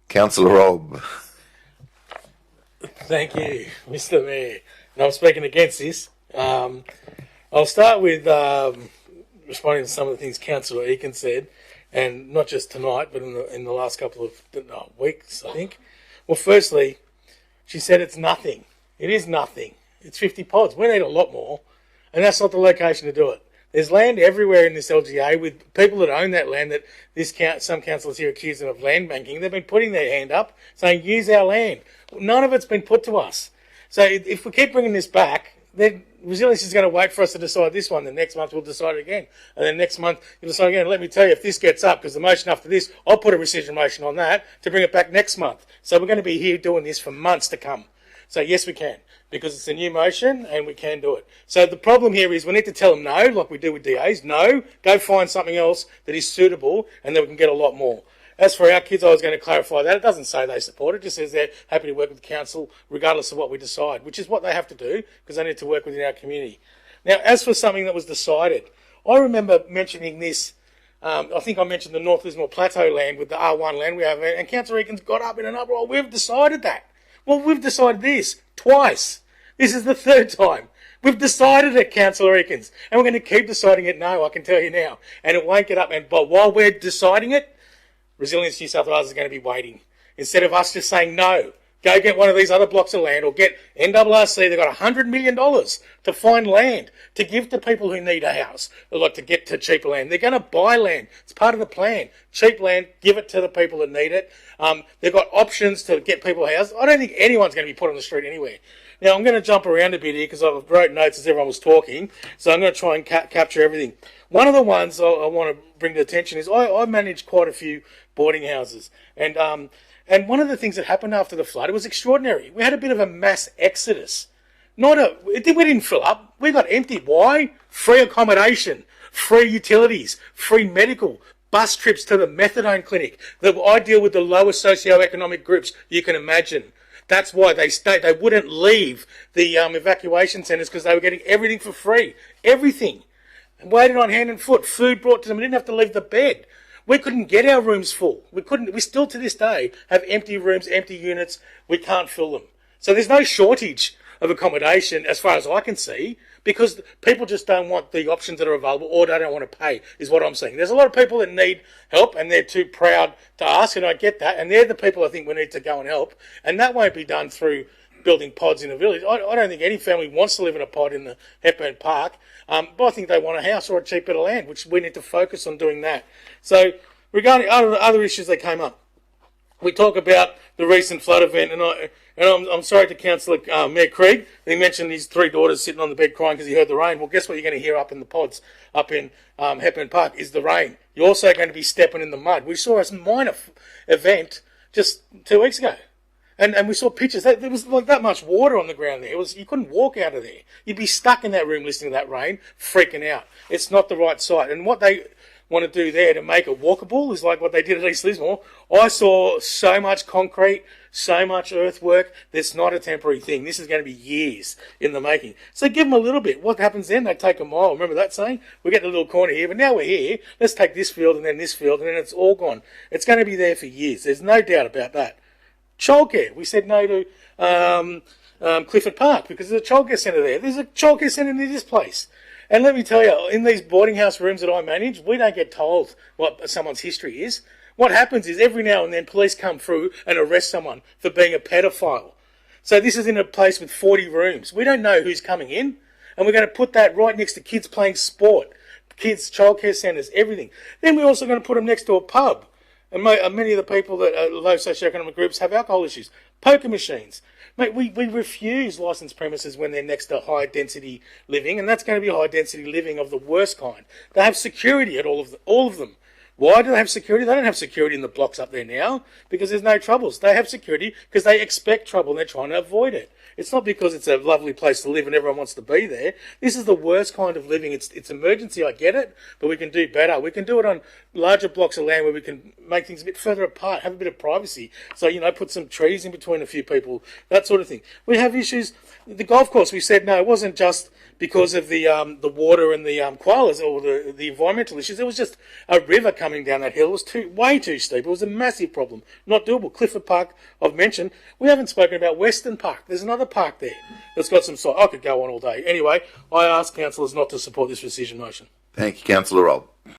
Councillor Rob. Thank you, Mr. Mayor. And I'm speaking against this. I'll start with responding to some of the things Councillor Eakin said, and not just tonight, but in the last couple of weeks, I think. Well, firstly, she said it's nothing. It is nothing. It's 50 pods. We need a lot more, and that's not the location to do it. There's land everywhere in this LGA with people that own that land that some councillors here accuse them of land banking. They've been putting their hand up saying, use our land. None of it's been put to us. So if we keep bringing this back, then Resilience is going to wait for us to decide this one. The next month we'll decide it again. And then next month you'll decide again. Let me tell you, if this gets up, because the motion after this, I'll put a rescission motion on that to bring it back next month. So we're going to be here doing this for months to come. So yes, we can, because it's a new motion and we can do it. So the problem here is we need to tell them no, like we do with DAs. No, go find something else that is suitable and then we can get a lot more. As for our kids, I was going to clarify that. It doesn't say they support it. It just says they're happy to work with the council regardless of what we decide, which is what they have to do because they need to work within our community. Now, as for something that was decided, I remember mentioning this. I think I mentioned the North Lismore Plateau land with the R1 land we have, and Councillor Eakin's got up in an uproar. We've decided that. Well, we've decided this twice. This is the third time. We've decided it, Councillor Eakins, and we're going to keep deciding it now, I can tell you now. And it won't get up. But while we're deciding it, Resilience New South Wales is going to be waiting. Instead of us just saying no, go get one of these other blocks of land or get NRRC. They've got $100 million to find land to give to people who need a house or like to get to cheaper land. They're going to buy land. It's part of the plan. Cheap land, give it to the people that need it. They've got options to get people houses. I don't think anyone's going to be put on the street anywhere. Now, I'm going to jump around a bit here because I wrote notes as everyone was talking, so I'm going to try and capture everything. One of the ones I want to bring to attention is I managed quite a few boarding houses, and one of the things that happened after the flood, it was extraordinary. We had a bit of a mass exodus. We didn't fill up. We got empty. Why? Free accommodation, free utilities, free medical, bus trips to the methadone clinic. I deal with the lowest socioeconomic groups you can imagine. That's why they stayed. They wouldn't leave the evacuation centres because they were getting everything for free. Everything. And waited on hand and foot. Food brought to them. We didn't have to leave the bed. We couldn't get our rooms full. We still to this day have empty rooms, empty units. We can't fill them. So there's no shortage of accommodation as far as I can see because people just don't want the options that are available or they don't want to pay is what I'm saying. There's a lot of people that need help and they're too proud to ask, and I get that, and they're the people I think we need to go and help, and that won't be done through building pods in a village. I don't think any family wants to live in a pod in the Hepburn Park, but I think they want a house or a cheap bit of land, which we need to focus on doing that. So regarding other issues that came up, we talk about the recent flood event, and I'm sorry to Councillor Mayor Krieg. He mentioned his 3 daughters sitting on the bed crying because he heard the rain. Well, guess what you're going to hear up in the pods, up in Hepburn Park, is the rain. You're also going to be stepping in the mud. We saw a minor event just 2 weeks ago. And we saw pictures. There was like that much water on the ground there. You couldn't walk out of there. You'd be stuck in that room listening to that rain, freaking out. It's not the right site. And what they want to do there to make it walkable is like what they did at East Lismore. I saw so much concrete, so much earthwork. That's not a temporary thing. This is going to be years in the making. So give them a little bit. What happens then? They take a mile. Remember that saying? We get the little corner here, but now we're here. Let's take this field and then this field, and then it's all gone. It's going to be there for years. There's no doubt about that. Childcare. We said no to Clifford Park because there's a childcare centre there. There's a childcare centre near this place. And let me tell you, in these boarding house rooms that I manage, we don't get told what someone's history is. What happens is every now and then police come through and arrest someone for being a pedophile. So this is in a place with 40 rooms. We don't know who's coming in, and we're going to put that right next to kids playing sport, kids' childcare centres, everything. Then we're also going to put them next to a pub. And many of the people that are low socioeconomic groups have alcohol issues. Poker machines. Mate, we refuse licensed premises when they're next to high density living, and that's going to be high density living of the worst kind. They have security at all of them. Why do they have security? They don't have security in the blocks up there now because there's no troubles. They have security because they expect trouble and they're trying to avoid it. It's not because it's a lovely place to live and everyone wants to be there. This is the worst kind of living. It's emergency, I get it, but we can do better. We can do it on larger blocks of land where we can make things a bit further apart, have a bit of privacy. So, put some trees in between a few people, that sort of thing. We have issues. The golf course, we said no, it wasn't just because of the water and the koalas or the environmental issues. It was just a river coming down that hill. It was way too steep. It was a massive problem. Not doable. Clifford Park, I've mentioned. We haven't spoken about Western Park. There's another park there that's got some site. I could go on all day. Anyway, I ask councillors not to support this rescission motion. Thank you, Councillor Robb.